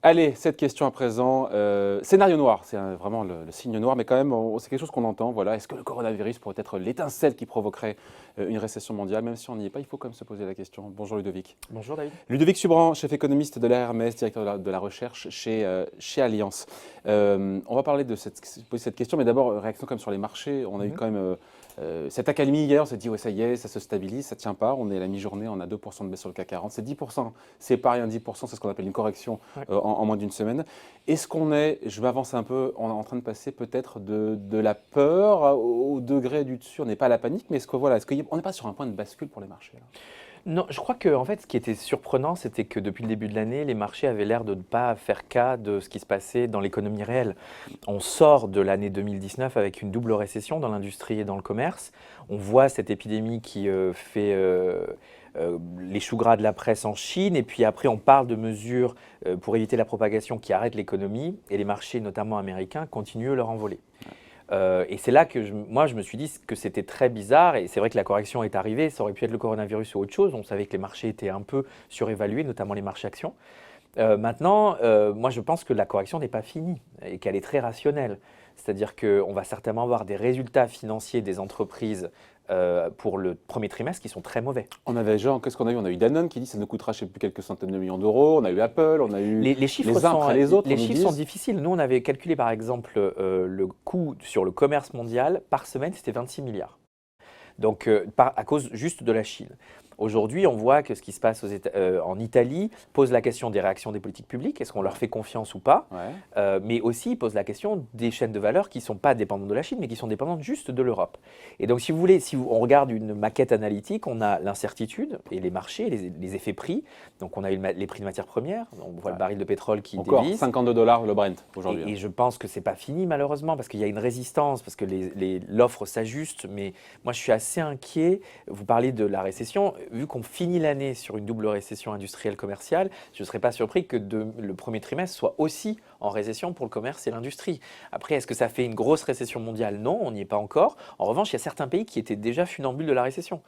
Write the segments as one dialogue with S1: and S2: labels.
S1: Allez, cette question à présent, scénario noir, c'est vraiment le signe noir, mais quand même, c'est quelque chose qu'on entend. Voilà, est-ce que le coronavirus pourrait être l'étincelle qui provoquerait une récession mondiale? Même si on n'y est pas, il faut quand même se poser la question. Bonjour Ludovic.
S2: Bonjour David.
S1: Ludovic Subran, chef économiste de l'ARMS, directeur de la recherche chez Allianz. On va parler poser cette question, mais d'abord, réaction quand même sur les marchés. On a eu quand même cette accalmie hier, on s'est dit, ouais, ça y est, ça se stabilise, ça ne tient pas. On est à la mi-journée, on a 2% de baisse sur le CAC 40. C'est 10%, c'est pas rien, 10%, c'est ce qu'on appelle une correction
S2: Ouais.
S1: en moins d'une semaine. Est-ce qu'on est, je m'avance un peu, on est en train de passer peut-être de la peur au degré du dessus, on n'est pas à la panique, mais est-ce qu'on n'est pas sur un point de bascule pour les marchés là?
S2: Non, je crois que en fait, ce qui était surprenant, c'était que depuis le début de l'année, les marchés avaient l'air de ne pas faire cas de ce qui se passait dans l'économie réelle. On sort de l'année 2019 avec une double récession dans l'industrie et dans le commerce. On voit cette épidémie qui fait les choux gras de la presse en Chine, et puis après, on parle de mesures pour éviter la propagation qui arrêtent l'économie, et les marchés, notamment américains, continuent leur envolée. Et c'est là que moi, je me suis dit que c'était très bizarre. Et c'est vrai que la correction est arrivée. Ça aurait pu être le coronavirus ou autre chose. On savait que les marchés étaient un peu surévalués, notamment les marchés actions. Maintenant, moi, je pense que la correction n'est pas finie et qu'elle est très rationnelle. C'est-à-dire qu'on va certainement avoir des résultats financiers des entreprises pour le premier trimestre qui sont très mauvais.
S1: On avait genre, qu'est-ce qu'on a eu? On a eu Danone qui dit que ça nous coûtera, je ne sais plus, quelques centaines de millions d'euros. On a eu Apple, on a eu
S2: Les chiffres
S1: les uns après les autres.
S2: les
S1: on nous
S2: chiffres
S1: dit.
S2: sont difficiles. Nous, on avait calculé par exemple le coût sur le commerce mondial par semaine, c'était 26 milliards. Donc, à cause juste de la Chine. Aujourd'hui, on voit que ce qui se passe en Italie pose la question des réactions des politiques publiques, est-ce qu'on leur fait confiance ou pas?
S1: Ouais.
S2: Mais aussi pose la question des chaînes de valeur qui ne sont pas dépendantes de la Chine, mais qui sont dépendantes juste de l'Europe. Et donc, si vous voulez, on regarde une maquette analytique, on a l'incertitude et les marchés, les effets prix. Donc, on a eu les prix de matières premières, on voit le baril de pétrole qui
S1: Encore
S2: dévisse.
S1: 52 dollars le Brent aujourd'hui.
S2: Et je pense que ce n'est pas fini malheureusement parce qu'il y a une résistance, parce que l'offre s'ajuste. Mais moi, je suis assez inquiet. Vous parlez de la récession. Vu qu'on finit l'année sur une double récession industrielle commerciale, je ne serais pas surpris que le premier trimestre soit aussi en récession pour le commerce et l'industrie. Après, est-ce que ça fait une grosse récession mondiale? Non, on n'y est pas encore. En revanche, il y a certains pays qui étaient déjà funambules de la récession.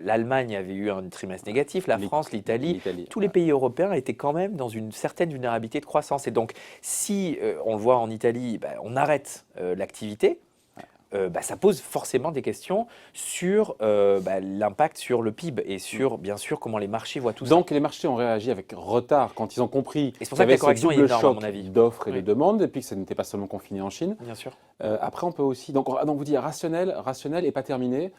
S2: L'Allemagne avait eu un trimestre négatif, la France, l'Italie. Tous les pays européens étaient quand même dans une certaine vulnérabilité de croissance. Et donc, si on le voit en Italie, on arrête l'activité, ça pose forcément des questions sur l'impact sur le PIB et sur, bien sûr, comment les marchés voient tout ça.
S1: Donc les marchés ont réagi avec retard quand ils ont compris
S2: Et c'est pour
S1: qu'il y
S2: ça que
S1: avait
S2: la
S1: ce
S2: correction est
S1: double
S2: énorme, à
S1: choc
S2: mon avis.
S1: d'offres et
S2: Oui.
S1: de demandes, et puis que ça n'était pas seulement confiné en Chine.
S2: Bien sûr.
S1: Après, on peut aussi. Donc vous dites rationnel et pas terminé.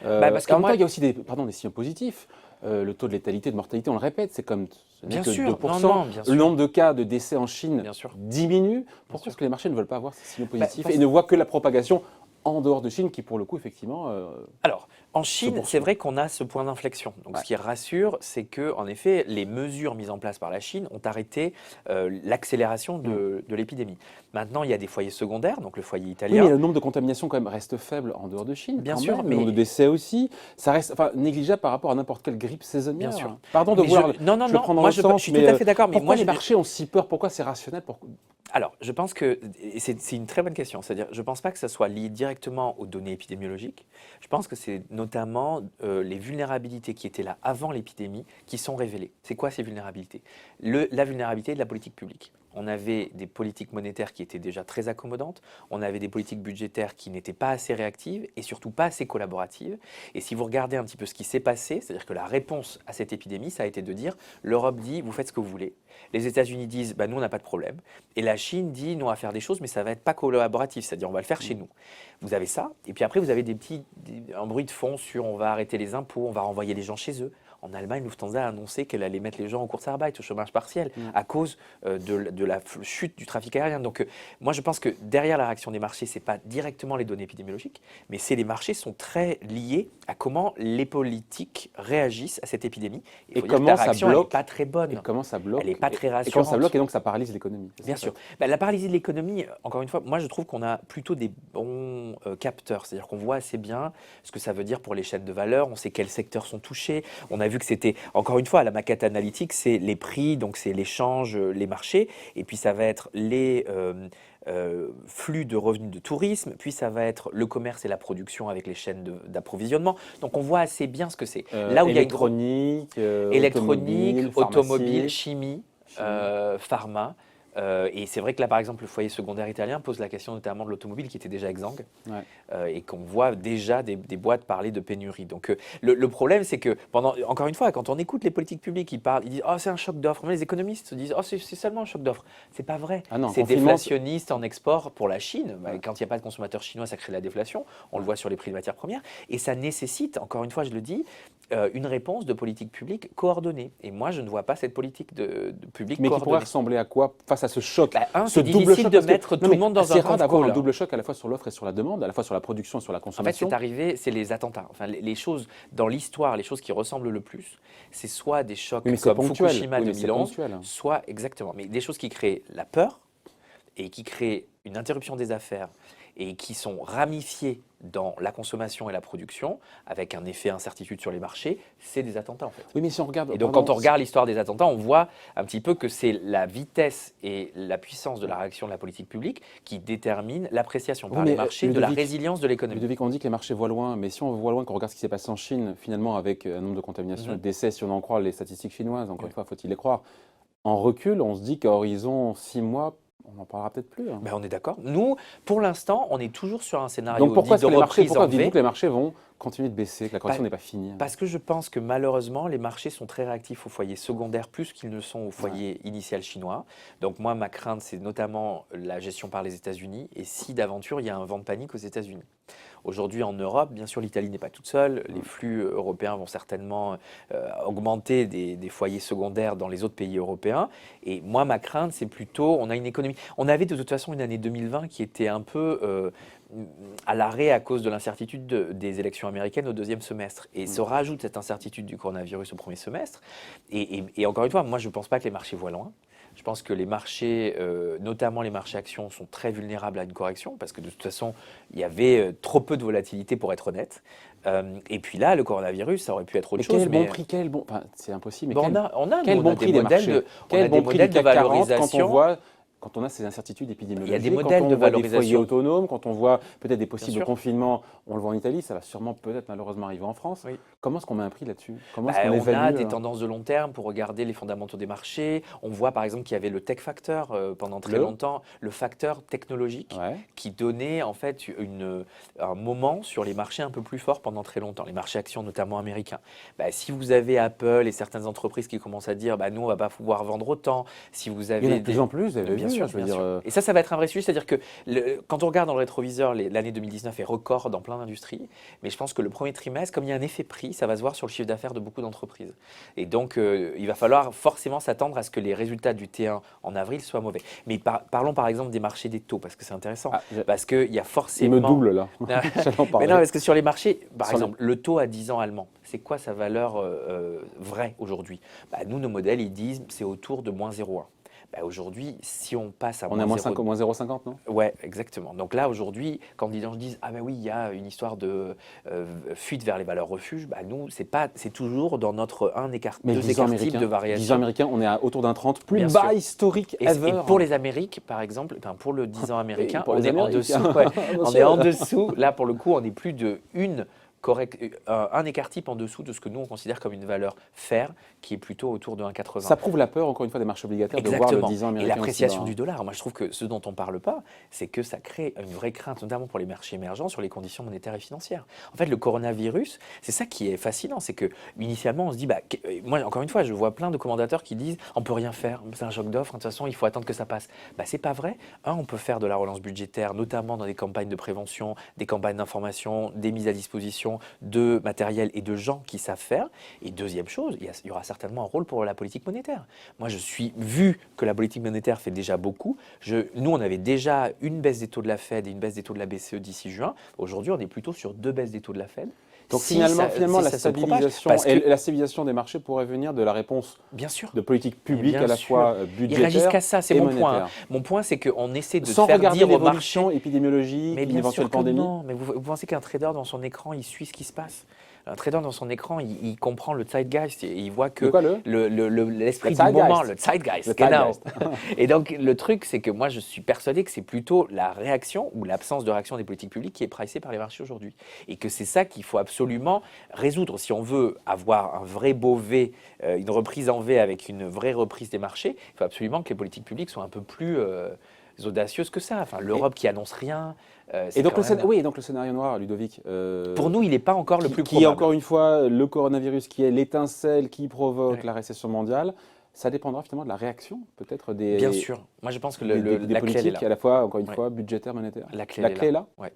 S2: Parce que
S1: Et en même temps,
S2: moi,
S1: il y a aussi des signaux positifs. Le taux de létalité, de mortalité, on le répète, ce n'est
S2: bien
S1: que
S2: sûr,
S1: 2%.
S2: non, bien
S1: Le
S2: sûr,
S1: nombre de cas de décès en Chine
S2: bien sûr.
S1: diminue. Pourquoi
S2: sûr.
S1: est-ce que les marchés ne veulent pas avoir ces signaux positifs
S2: parce-
S1: et ne voient que la propagation en dehors de Chine, qui pour le coup, effectivement,
S2: Alors, en
S1: se
S2: Chine,
S1: poursuit?
S2: c'est vrai qu'on a ce point d'inflexion. Donc,
S1: Ouais.
S2: ce qui rassure, c'est que, en effet, les mesures mises en place par la Chine ont arrêté l'accélération de l'épidémie. Maintenant, il y a des foyers secondaires, donc le foyer
S1: Oui,
S2: italien.
S1: mais le nombre de contaminations quand même reste faible en dehors de Chine.
S2: Bien
S1: Quand
S2: sûr,
S1: même. Le
S2: mais-
S1: nombre de décès aussi, ça reste négligeable par rapport à n'importe quelle grippe saisonnière.
S2: Bien sûr.
S1: Pardon de
S2: Mais
S1: vouloir
S2: non, non,
S1: je le
S2: non,
S1: prends dans
S2: moi
S1: le sens,
S2: je suis
S1: mais
S2: tout à fait d'accord. Mais
S1: pourquoi
S2: moi,
S1: les marchés ont si peur? Pourquoi c'est rationnel?
S2: Alors, je pense que et c'est une très bonne question. C'est-à-dire, je ne pense pas que ça soit lié directement aux données épidémiologiques. Je pense que c'est notamment les vulnérabilités qui étaient là avant l'épidémie qui sont révélées. C'est quoi ces vulnérabilités? La vulnérabilité de la politique publique. On avait des politiques monétaires qui étaient déjà très accommodantes, on avait des politiques budgétaires qui n'étaient pas assez réactives et surtout pas assez collaboratives. Et si vous regardez un petit peu ce qui s'est passé, c'est-à-dire que la réponse à cette épidémie, ça a été de dire l'Europe dit vous faites ce que vous voulez, les États-Unis disent nous on n'a pas de problème, et la Chine dit nous on va faire des choses mais ça va être pas collaboratif, c'est-à-dire on va le faire chez nous. Vous avez ça, et puis après vous avez un bruit de fond sur on va arrêter les impôts, on va renvoyer les gens chez eux. En Allemagne, Lufthansa a annoncé qu'elle allait mettre les gens en Kurzarbeit, au chômage partiel, à cause de la chute du trafic aérien. Donc, moi, je pense que derrière la réaction des marchés, ce n'est pas directement les données épidémiologiques, mais les marchés sont très liés à comment les politiques réagissent à cette épidémie. Il
S1: Et
S2: faut dire que
S1: comment
S2: la
S1: ça
S2: réaction, elle n'est
S1: bloque?
S2: pas très bonne.
S1: Et comment ça bloque?
S2: Elle n'est pas très
S1: Et comment ça
S2: rassurante.
S1: bloque et donc ça paralyse l'économie? C'est
S2: Bien
S1: ça,
S2: sûr. La paralysie de l'économie, encore une fois, moi je trouve qu'on a plutôt des bons capteurs. C'est-à-dire qu'on voit assez bien ce que ça veut dire pour les chaînes de valeur. On sait quels secteurs sont touchés. On a vu que c'était, encore une fois, la maquette analytique, c'est les prix, donc c'est l'échange, les marchés. Et puis ça va être les flux de revenus de tourisme. Puis ça va être le commerce et la production avec les chaînes d'approvisionnement. Donc on voit assez bien ce que c'est. Là où il y a une
S1: électronique,
S2: électronique, automobile,
S1: pharmacie.
S2: chimie. pharma. Et c'est vrai que là, par exemple, le foyer secondaire italien pose la question notamment de l'automobile qui était déjà exsangue et qu'on voit déjà des boîtes parler de pénurie. Donc le problème, c'est que, encore une fois, quand on écoute les politiques publiques, ils disent « Oh, c'est un choc d'offres ». Même les économistes se disent « Oh, c'est seulement un choc d'offres ». C'est pas vrai. C'est déflationniste en export pour la Chine. Quand il n'y a pas de consommateurs chinois, ça crée de la déflation. On le voit sur les prix de matières premières. Et ça nécessite, encore une fois, je le dis, une réponse de politique publique coordonnée. Et moi, je ne vois pas cette politique de publique coordonnée.
S1: Mais qui pourrait ressembler à quoi face à ce choc,
S2: c'est difficile de mettre tout le monde dans un
S1: C'est rare d'avoir un double choc à la fois sur l'offre et sur la demande, à la fois sur la production et sur la consommation.
S2: En fait, c'est arrivé, c'est les attentats. Enfin, les choses dans l'histoire, les choses qui ressemblent le plus, c'est soit des chocs comme Fukushima 2011, soit exactement, mais des choses qui créent la peur et qui créent une interruption des affaires et qui sont ramifiées dans la consommation et la production, avec un effet incertitude sur les marchés, c'est des attentats en fait.
S1: Oui, mais si on regarde...
S2: Et donc quand on regarde l'histoire des attentats, on voit un petit peu que c'est la vitesse et la puissance de la réaction de la politique publique qui détermine l'appréciation par les marchés de la résilience de l'économie.
S1: Ludovic, on dit que les marchés voient loin, mais si on voit loin, qu'on regarde ce qui s'est passé en Chine, finalement avec un nombre de contaminations et de décès, si on en croit les statistiques chinoises, encore une fois, faut-il les croire, en recul, on se dit qu'à horizon 6 mois, on n'en parlera peut-être plus.
S2: Ben on est d'accord. Nous, pour l'instant, on est toujours sur un scénario
S1: donc pourquoi
S2: dit de reprise en V.
S1: Dites-vous que les marchés vont continuer de baisser, que la correction n'est pas finie?
S2: Parce que je pense que malheureusement, les marchés sont très réactifs au foyer secondaire plus qu'ils ne sont au foyer initial chinois. Donc moi, ma crainte, c'est notamment la gestion par les États-Unis et si d'aventure, il y a un vent de panique aux États-Unis. Aujourd'hui, en Europe, bien sûr, l'Italie n'est pas toute seule. Les flux européens vont certainement augmenter des foyers secondaires dans les autres pays européens. Et moi, ma crainte, c'est plutôt, on a une économie. On avait de toute façon une année 2020 qui était un peu à l'arrêt à cause de l'incertitude des élections américaines au deuxième semestre. Et se rajoute cette incertitude du coronavirus au premier semestre. Et encore une fois, moi, je ne pense pas que les marchés voient loin. Je pense que les marchés, notamment les marchés actions, sont très vulnérables à une correction parce que de toute façon, il y avait trop peu de volatilité pour être honnête. Et puis là, le coronavirus, ça aurait pu être autre chose.
S1: Quel bon prix, c'est impossible.
S2: Mais
S1: quel bon prix des marchés, quel bon prix
S2: de valorisation
S1: quand on a ces incertitudes épidémiologiques,
S2: il y a des modèles de valorisation.
S1: Des foyers autonomes, quand on voit peut-être des possibles confinements, on le voit en Italie, ça va sûrement peut-être malheureusement arriver en France. Oui. Comment est-ce qu'on met un prix là-dessus?
S2: On a des tendances de long terme pour regarder les fondamentaux des marchés. On voit par exemple qu'il y avait le tech factor pendant très longtemps, le facteur technologique qui donnait en fait un moment sur les marchés un peu plus fort pendant très longtemps, les marchés actions notamment américains. Si vous avez Apple et certaines entreprises qui commencent à dire nous on va pas pouvoir vendre autant, si vous avez
S1: il y en a de plus en plus, vous avez vu.
S2: Bien sûr. Et ça va être un vrai sujet, c'est-à-dire que quand on regarde dans le rétroviseur, l'année 2019 est record dans plein d'industries, mais je pense que le premier trimestre, comme il y a un effet prix, ça va se voir sur le chiffre d'affaires de beaucoup d'entreprises. Et donc, il va falloir forcément s'attendre à ce que les résultats du T1 en avril soient mauvais. Mais parlons par exemple des marchés des taux, parce que c'est intéressant. Parce qu'il y a forcément…
S1: Il me double là.
S2: Mais non, parce que sur les marchés, par exemple, le taux à 10 ans allemand, c'est quoi sa valeur vraie aujourd'hui? Nous, nos modèles, ils disent c'est autour de moins 0,1. Aujourd'hui, si on passe à
S1: moins 0,50, non?
S2: Ouais, exactement. Donc là, aujourd'hui, quand les gens disent oui, il y a une histoire de fuite vers les valeurs refuges, nous, c'est toujours dans notre deux écarts types de variation.
S1: 10 ans américains, on est autour d'un 30, plus bas historique ever. Et
S2: pour les Amériques, par exemple, pour le 10 ans américain, on est en dessous. On est en dessous. Là, pour le coup, on est plus de un écart type en dessous de ce que nous on considère comme une valeur fair, qui est plutôt autour de 1,80.
S1: Ça prouve la peur, encore une fois, des marchés obligataires de voir le 10 ans américain.
S2: Et l'appréciation du dollar. Moi, je trouve que ce dont on ne parle pas, c'est que ça crée une vraie crainte, notamment pour les marchés émergents, sur les conditions monétaires et financières. En fait, le coronavirus, c'est ça qui est fascinant, c'est que initialement, on se dit, moi, encore une fois, je vois plein de commentateurs qui disent, on peut rien faire, c'est un choc d'offres, de toute façon, il faut attendre que ça passe. C'est pas vrai. On peut faire de la relance budgétaire, notamment dans des campagnes de prévention, des campagnes d'information, des mises à disposition de matériel et de gens qui savent faire. Et deuxième chose, il y aura certainement un rôle pour la politique monétaire. Moi, vu que la politique monétaire fait déjà beaucoup, nous, on avait déjà une baisse des taux de la Fed et une baisse des taux de la BCE d'ici juin. Aujourd'hui, on est plutôt sur 2 baisses des taux de la Fed.
S1: Donc finalement, la stabilisation des marchés pourrait venir de la réponse de politique publique à la fois budgétaire
S2: et réagissent qu'à ça, c'est mon point. Mon point, c'est qu'on essaie de faire dire au marché
S1: épidémiologique, une éventuelle pandémie.
S2: Non, mais vous pensez qu'un trader dans son écran, il suit ce qui se passe? Un trader dans son écran, il comprend le zeitgeist et il voit que
S1: De quoi
S2: l'esprit
S1: Le
S2: du
S1: zeitgeist.
S2: moment, le zeitgeist,
S1: Le
S2: genau.
S1: zeitgeist.
S2: Et donc le truc, c'est que moi je suis persuadé que c'est plutôt la réaction ou l'absence de réaction des politiques publiques qui est pricée par les marchés aujourd'hui. Et que c'est ça qu'il faut absolument résoudre. Si on veut avoir un vrai beau V, une reprise en V avec une vraie reprise des marchés, il faut absolument que les politiques publiques soient un peu plus audacieuses que ça. Enfin, l'Europe qui annonce rien.
S1: Et donc,
S2: quand même...
S1: oui, donc le scénario noir, Ludovic,
S2: Pour nous, il n'est pas encore le plus
S1: qui est
S2: probable.
S1: encore une fois le coronavirus, qui est l'étincelle qui provoque
S2: Ouais.
S1: la récession mondiale, ça dépendra finalement de la réaction, peut-être
S2: Bien sûr. Moi, je pense que
S1: des
S2: la clé, elle est
S1: politiques,
S2: là.
S1: à la fois, encore une
S2: Ouais.
S1: fois, budgétaire, monétaire.
S2: La clé,
S1: La
S2: elle
S1: clé est là.
S2: Ouais.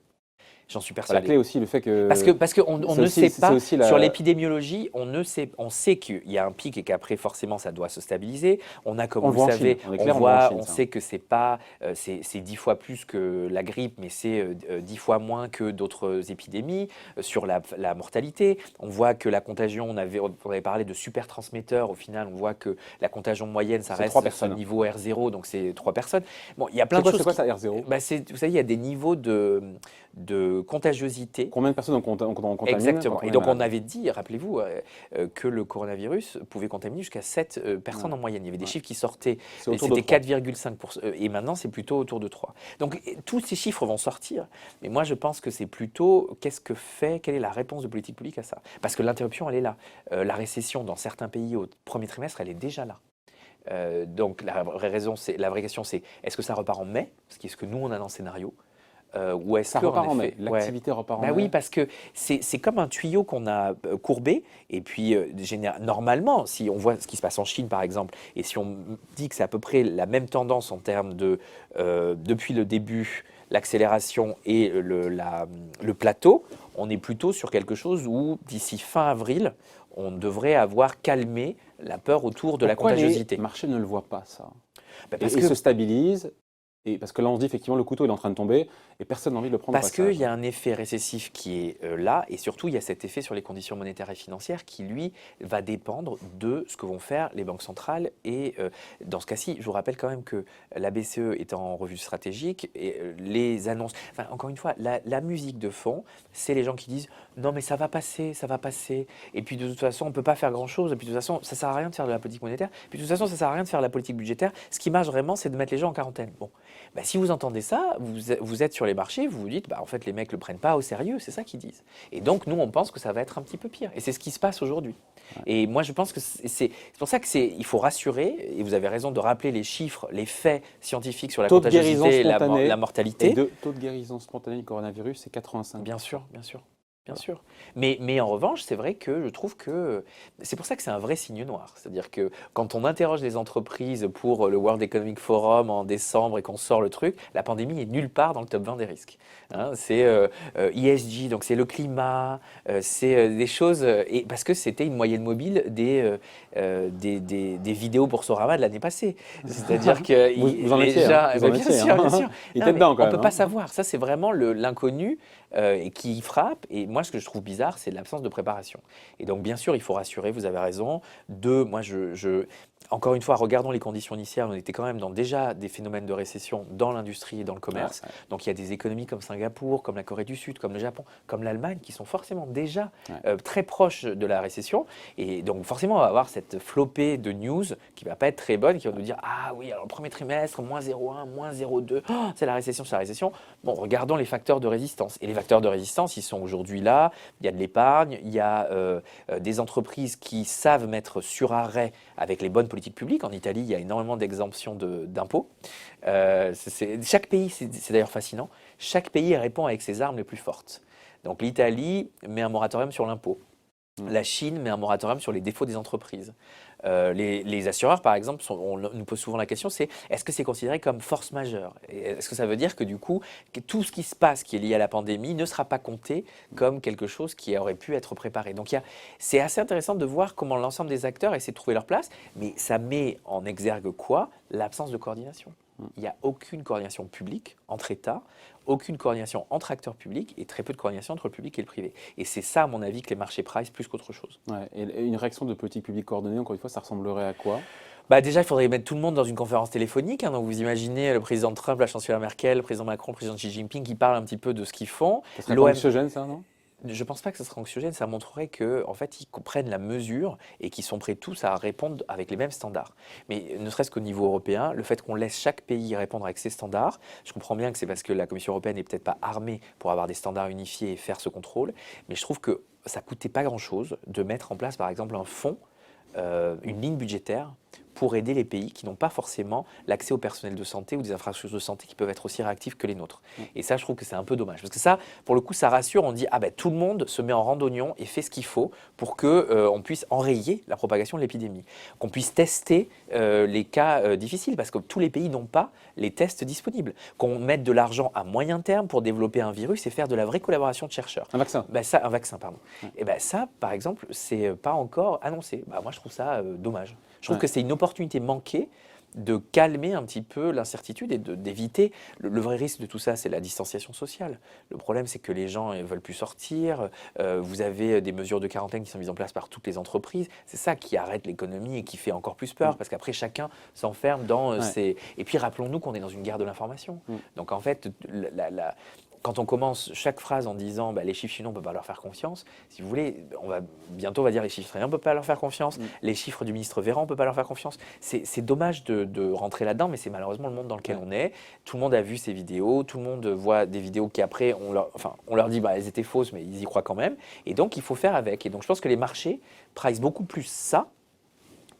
S2: J'en suis
S1: La
S2: persuadé.
S1: clé aussi, le fait que.
S2: Parce qu'on on
S1: c'est
S2: ne
S1: aussi-
S2: sait
S1: c'est
S2: pas,
S1: aussi la-
S2: sur l'épidémiologie, on sait qu'il y a un pic et qu'après, forcément, ça doit se stabiliser. On a, comme
S1: On
S2: vous
S1: le voit
S2: le
S1: en
S2: savez,
S1: Chine. On est clair, on le voit en Chine,
S2: on
S1: ça.
S2: sait que c'est pas, c'est 10 fois plus que la grippe, mais c'est 10 fois moins que d'autres épidémies sur la mortalité. On voit que la contagion, on avait parlé de super transmetteurs, au final, on voit que la contagion moyenne, ça
S1: C'est
S2: reste
S1: 3
S2: ce
S1: personnes.
S2: niveau R0, donc c'est 3 personnes. Bon, il y a plein
S1: C'est
S2: de
S1: quoi,
S2: choses.
S1: c'est quoi ça, R0?
S2: Bah, vous savez, il y a des niveaux de contagiosité.
S1: Combien de personnes on contamine
S2: Exactement.
S1: quand
S2: Et
S1: est
S2: donc on
S1: malade?
S2: avait dit, rappelez-vous, que le coronavirus pouvait contaminer jusqu'à 7 personnes
S1: Ouais.
S2: en moyenne. Il y avait des
S1: Ouais.
S2: chiffres qui sortaient,
S1: C'est autour de
S2: c'était
S1: 3.
S2: 4,5%. Et maintenant, c'est plutôt autour de 3. Donc tous ces chiffres vont sortir. Mais moi, je pense que c'est plutôt quelle est la réponse de politique publique à ça? Parce que l'interruption, elle est là. La récession dans certains pays au premier trimestre, elle est déjà là. Donc la vraie question, c'est est-ce que ça repart en mai? Ce qui est ce que nous, on a dans le scénario. Ou est-ce
S1: Ça
S2: que,
S1: repart en mai.
S2: effet,
S1: L'activité repart en
S2: bah
S1: mai.
S2: oui, parce que c'est comme un tuyau qu'on a courbé. Et puis, normalement, si on voit ce qui se passe en Chine, par exemple, et si on dit que c'est à peu près la même tendance en termes de, depuis le début, l'accélération et le plateau, on est plutôt sur quelque chose où, d'ici fin avril, on devrait avoir calmé la peur autour de la
S1: Pourquoi
S2: contagiosité.
S1: les marchés ne le voient pas, ça?
S2: Bah,
S1: Et se stabilisent. Et parce que là, on se dit effectivement, le couteau il est en train de tomber et personne n'a envie de le prendre au
S2: Parce
S1: passage.
S2: qu'il y a un effet récessif qui est là, et surtout il y a cet effet sur les conditions monétaires et financières qui, lui, va dépendre de ce que vont faire les banques centrales. Et dans ce cas-ci, je vous rappelle quand même que la BCE est en revue stratégique et les annonces. Enfin, encore une fois, la musique de fond, c'est les gens qui disent non, mais ça va passer, ça va passer. Et puis de toute façon, on ne peut pas faire grand-chose. Et puis de toute façon, ça ne sert à rien de faire de la politique monétaire. Puis de toute façon, ça ne sert à rien de faire de la politique budgétaire. Ce qui marche vraiment, c'est de mettre les gens en quarantaine. Bon. Bah, si vous entendez ça, vous êtes sur les marchés, vous vous dites, bah, en fait, les mecs ne le prennent pas au sérieux, c'est ça qu'ils disent. Et donc, nous, on pense que ça va être un petit peu pire. Et c'est ce qui se passe aujourd'hui. Ouais. Et moi, je pense que c'est pour ça qu'il faut rassurer, et vous avez raison de rappeler les chiffres, les faits scientifiques sur la contagiosité et la mortalité.
S1: Et taux de guérison spontanée du coronavirus, c'est 85%.
S2: Bien sûr, bien sûr. Bien sûr. Mais en revanche, c'est vrai que je trouve que c'est pour ça que c'est un vrai signe noir. C'est-à-dire que quand on interroge les entreprises pour le World Economic Forum en décembre et qu'on sort le truc, la pandémie est nulle part dans le top 20 des risques. Hein, c'est ESG, donc c'est le climat, c'est des choses. Et parce que c'était une moyenne mobile des vidéos Boursorama de l'année passée. C'est-à-dire que
S1: vous en étiez,
S2: déjà,
S1: vous en
S2: bien
S1: étiez,
S2: sûr,
S1: hein.
S2: bien sûr.
S1: Il était dedans, quand
S2: on
S1: même,
S2: ne peut
S1: hein.
S2: pas savoir. Ça, c'est vraiment l'inconnu qui frappe. Et moi, ce que je trouve bizarre, c'est l'absence de préparation. Et donc, bien sûr, il faut rassurer, vous avez raison. Moi, encore une fois, regardons les conditions initiales. On était quand même dans déjà des phénomènes de récession dans l'industrie et dans le commerce. Ouais. Donc, il y a des économies comme Singapour, comme la Corée du Sud, comme le Japon, comme l'Allemagne, qui sont forcément déjà très proches de la récession. Et donc, forcément, on va avoir cette flopée de news qui ne va pas être très bonne, qui va nous dire « Ah oui, alors le premier trimestre, moins 0,1, moins 0,2, oh, c'est la récession, c'est la récession. » Bon, regardons les facteurs de résistance. Et les facteurs de résistance, ils sont aujourd'hui là. Il y a de l'épargne, il y a des entreprises qui savent mettre sur arrêt avec les bonnes politiques publiques. En Italie, il y a énormément d'exemptions d'impôts. Chaque pays, c'est d'ailleurs fascinant, chaque pays répond avec ses armes les plus fortes. Donc l'Italie met un moratorium sur l'impôt. La Chine met un moratorium sur les défauts des entreprises. Les assureurs, par exemple, on nous pose souvent la question, c'est est-ce que c'est considéré comme force majeure? Est-ce que ça veut dire que du coup, tout ce qui se passe qui est lié à la pandémie ne sera pas compté comme quelque chose qui aurait pu être préparé? Donc c'est assez intéressant de voir comment l'ensemble des acteurs essaient de trouver leur place, mais ça met en exergue quoi? L'absence de coordination. Il n'y a aucune coordination publique entre États, aucune coordination entre acteurs publics et très peu de coordination entre le public et le privé. Et c'est ça, à mon avis, que les marchés price plus qu'autre chose.
S1: Ouais, et une réaction de politique publique coordonnée, encore une fois, ça ressemblerait à quoi?
S2: Bah déjà, il faudrait mettre tout le monde dans une conférence téléphonique. Hein, donc vous imaginez le président Trump, la chancelière Merkel, le président Macron, le président Xi Jinping qui parlent un petit peu de ce qu'ils font.
S1: Ça serait pas anxiogène, ça, non?
S2: Je ne pense pas que ce sera anxiogène, ça montrerait qu'en fait, ils comprennent la mesure et qu'ils sont prêts tous à répondre avec les mêmes standards. Mais ne serait-ce qu'au niveau européen, le fait qu'on laisse chaque pays répondre avec ses standards, je comprends bien que c'est parce que la Commission européenne n'est peut-être pas armée pour avoir des standards unifiés et faire ce contrôle, mais je trouve que ça ne coûtait pas grand-chose de mettre en place, par exemple, un fonds, une ligne budgétaire pour aider les pays qui n'ont pas forcément l'accès au personnel de santé ou des infrastructures de santé qui peuvent être aussi réactifs que les nôtres. Et ça, je trouve que c'est un peu dommage. Parce que ça, pour le coup, ça rassure. On dit, ah ben, tout le monde se met en rang d'oignon et fait ce qu'il faut pour qu'on puisse enrayer la propagation de l'épidémie. Qu'on puisse tester les cas difficiles, parce que tous les pays n'ont pas les tests disponibles. Qu'on mette de l'argent à moyen terme pour développer un virus et faire de la vraie collaboration de chercheurs.
S1: Un vaccin.
S2: Ben ça, un vaccin, pardon. Et ben ça, par exemple, c'est pas encore annoncé. Ben, moi, je trouve ça dommage. Je trouve que c'est une opportunité manquée de calmer un petit peu l'incertitude et d'éviter. Le vrai risque de tout ça, c'est la distanciation sociale. Le problème, c'est que les gens ne veulent plus sortir. Vous avez des mesures de quarantaine qui sont mises en place par toutes les entreprises. C'est ça qui arrête l'économie et qui fait encore plus peur, parce qu'après, chacun s'enferme dans ses... Et puis, rappelons-nous qu'on est dans une guerre de l'information. Donc, en fait, quand on commence chaque phrase en disant bah, les chiffres chinois, on ne peut pas leur faire confiance, si vous voulez, bientôt on va dire les chiffres italiens, on ne peut pas leur faire confiance, les chiffres du ministre Véran, on ne peut pas leur faire confiance. C'est dommage de rentrer là-dedans, mais c'est malheureusement le monde dans lequel on est. Tout le monde a vu ces vidéos, tout le monde voit des vidéos qui après, on leur dit bah, elles étaient fausses, mais ils y croient quand même. Et donc il faut faire avec. Et donc je pense que les marchés price beaucoup plus ça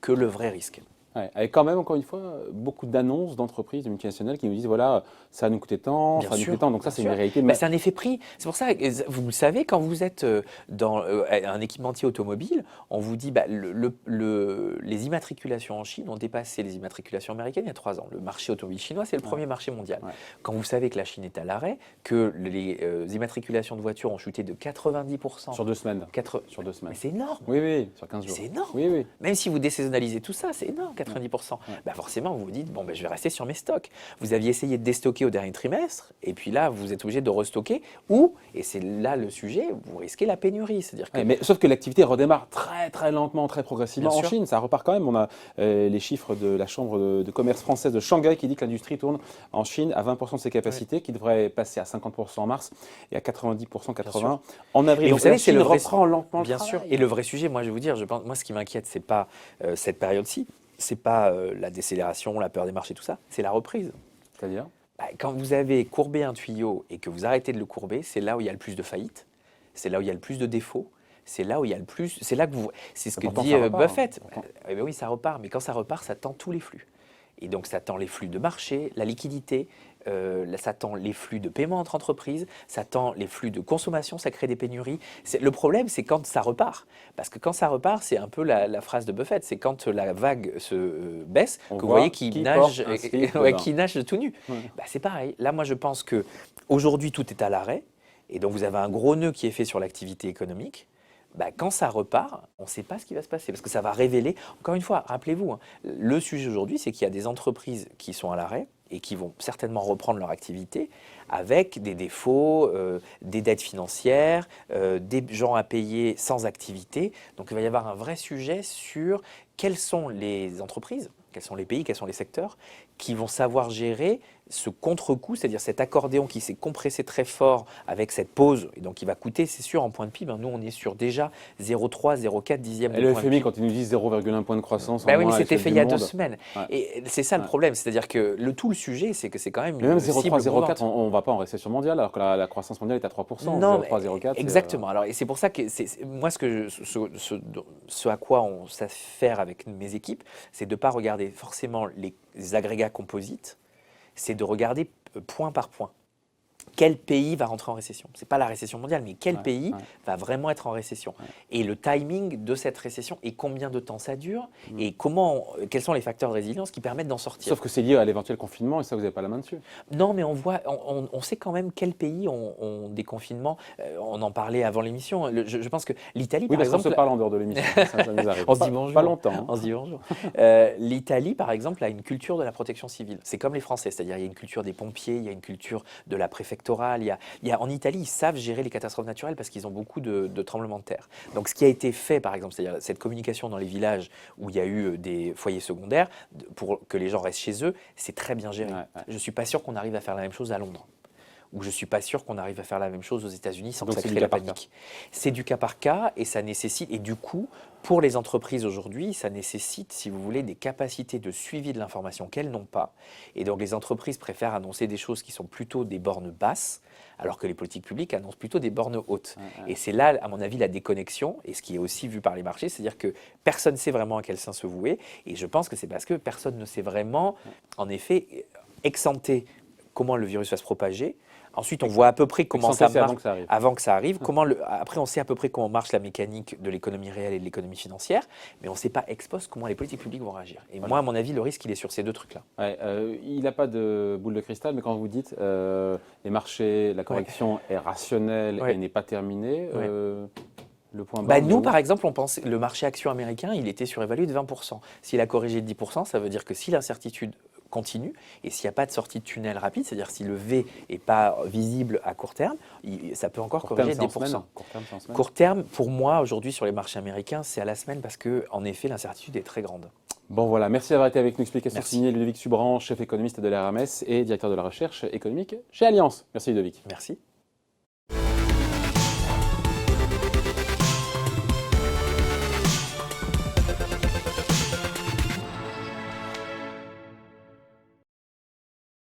S2: que le vrai risque.
S1: Ouais, avec quand même, encore une fois, beaucoup d'annonces d'entreprises, de multinationales qui nous disent voilà, ça va nous coûter tant, ça va nous coûter tant. Donc, ça, c'est une réalité.
S2: Mais c'est un effet prix. C'est pour ça, vous le savez, quand vous êtes dans un équipementier automobile, on vous dit bah, les immatriculations en Chine ont dépassé les immatriculations américaines il y a 3 ans. Le marché automobile chinois, c'est le premier marché mondial. Ouais. Quand vous savez que la Chine est à l'arrêt, que les immatriculations de voitures ont chuté de 90%.
S1: Sur 2 semaines. Sur 2 semaines.
S2: Mais c'est énorme.
S1: Oui, oui, sur 15 jours.
S2: C'est énorme.
S1: Oui, oui.
S2: Même si vous désaisonnalisez tout ça, c'est énorme. 90%. Bah forcément, vous vous dites, bon, bah, je vais rester sur mes stocks. Vous aviez essayé de déstocker au dernier trimestre, et puis là, vous êtes obligé de restocker, ou, et c'est là le sujet, vous risquez la pénurie. C'est-à-dire que...
S1: mais sauf que l'activité redémarre très, très lentement, très progressivement en Chine. Ça repart quand même. On a les chiffres de la Chambre de commerce française de Shanghai qui dit que l'industrie tourne en Chine à 20% de ses capacités, qui devrait passer à 50% en mars et à 90%, 80% en avril.
S2: Et vous savez, c'est le vrai
S1: reprend lentement.
S2: Bien sûr. Et le vrai sujet, moi, je vais vous dire, moi, ce qui m'inquiète, c'est pas cette période-ci. C'est pas la décélération, la peur des marchés, tout ça, c'est la reprise.
S1: C'est-à-dire
S2: quand vous avez courbé un tuyau et que vous arrêtez de le courber, c'est là où il y a le plus de faillites, c'est là où il y a le plus de défauts, c'est là où il y a le plus... C'est là que vous... C'est ce que dit Buffett. Eh bien oui, ça repart, mais quand ça repart, ça tend tous les flux. Et donc ça tend les flux de marché, la liquidité, ça tend les flux de paiement entre entreprises, ça tend les flux de consommation, ça crée des pénuries. Le problème, c'est quand ça repart. Parce que quand ça repart, c'est un peu la phrase de Buffett, c'est quand la vague se baisse, que vous voyez qu'il nage tout nu. Ouais. Bah, c'est pareil. Là, moi, je pense qu'aujourd'hui, tout est à l'arrêt. Et donc, vous avez un gros nœud qui est fait sur l'activité économique. Bah, quand ça repart, on ne sait pas ce qui va se passer, parce que ça va révéler, encore une fois, rappelez-vous, hein, le sujet aujourd'hui, c'est qu'il y a des entreprises qui sont à l'arrêt et qui vont certainement reprendre leur activité avec des défauts, des dettes financières, des gens à payer sans activité. Donc il va y avoir un vrai sujet sur quelles sont les entreprises, quels sont les pays, quels sont les secteurs qui vont savoir gérer ce contre-coup, c'est-à-dire cet accordéon qui s'est compressé très fort avec cette pause, et donc il va coûter, c'est sûr, en point de PIB. Nous, on est sur déjà 0,3, 0,4 dixième de point de PIB.
S1: Et le FMI, quand il nous dit 0,1 point de croissance,
S2: oui, mais c'était fait il y a 2 semaines. Ouais. Et c'est ça le problème, c'est-à-dire que tout le sujet, c'est que c'est quand même...
S1: Mais même 0,3, 0,4, on ne va pas en récession mondiale, alors que la croissance mondiale est à 3%.
S2: Non,
S1: 0,3, 0,4.
S2: Exactement. Alors, et c'est pour ça que moi, ce à quoi on s'affaire avec mes équipes, c'est de ne pas regarder forcément les agrégats composites, c'est de regarder point par point. Quel pays va rentrer en récession? Ce n'est pas la récession mondiale, mais quel pays va vraiment être en récession? Et le timing de cette récession et combien de temps ça dure et quels sont les facteurs de résilience qui permettent d'en sortir.
S1: Sauf que c'est lié à l'éventuel confinement et ça, vous n'avez pas la main dessus.
S2: Non, mais on sait quand même quels pays ont des confinements. On en parlait avant l'émission. Je pense que l'Italie, par exemple...
S1: Oui, parce qu'on se parle en dehors de l'émission. Ça nous arrive.
S2: On se dit bonjour.
S1: Pas longtemps. Hein.
S2: On se dit bonjour. L'Italie, par exemple, a une culture de la protection civile. C'est comme les Français, c'est-à-dire il y a une culture des pompiers, il y a une culture de la préfectorale. En Italie, ils savent gérer les catastrophes naturelles parce qu'ils ont beaucoup de tremblements de terre. Donc, ce qui a été fait, par exemple, c'est-à-dire cette communication dans les villages où il y a eu des foyers secondaires pour que les gens restent chez eux, c'est très bien géré. Je ne suis pas sûr qu'on arrive à faire la même chose à Londres, où je ne suis pas sûr qu'on arrive à faire la même chose aux États-Unis sans que
S1: Donc
S2: ça
S1: c'est du
S2: crée la
S1: cas par cas.
S2: panique. C'est du cas par cas et ça nécessite, et du coup, pour les entreprises aujourd'hui, ça nécessite, si vous voulez, des capacités de suivi de l'information qu'elles n'ont pas. Et donc les entreprises préfèrent annoncer des choses qui sont plutôt des bornes basses, alors que les politiques publiques annoncent plutôt des bornes hautes. Et c'est là, à mon avis, la déconnexion, et ce qui est aussi vu par les marchés, c'est-à-dire que personne ne sait vraiment à quel sein se vouer, et je pense que c'est parce que personne ne sait vraiment, en effet, exempter comment le virus va se propager. Ensuite, on voit à peu près comment ça
S1: Exempter, c'est
S2: marche
S1: avant que ça arrive.
S2: avant que ça arrive. Après, on sait à peu près comment marche la mécanique de l'économie réelle et de l'économie financière, mais on ne sait pas ex post comment les politiques publiques vont réagir. Et
S1: Voilà.
S2: moi, à mon avis, le risque, il est sur ces deux trucs-là.
S1: Ouais, il n'a pas de boule de cristal, mais quand vous dites les marchés, la correction est rationnelle
S2: Ouais.
S1: et n'est pas terminée,
S2: Ouais.
S1: le point bas.
S2: Nous, par exemple, on pense le marché action américain, il était surévalué de 20%. S'il a corrigé de 10%, ça veut dire que si l'incertitude continue et s'il n'y a pas de sortie de tunnel rapide, c'est-à-dire si le V n'est pas visible à court terme, ça peut encore corriger de 10%.
S1: Court terme, c'est en semaine.
S2: Court terme, pour moi, aujourd'hui, sur les marchés américains, c'est à la semaine parce que, en effet, l'incertitude est très grande.
S1: Bon voilà, merci d'avoir été avec nous. Explication
S2: Merci.
S1: signée Ludovic Subran, chef économiste de l'RMS et directeur de la recherche économique chez Allianz. Merci Ludovic.
S2: Merci.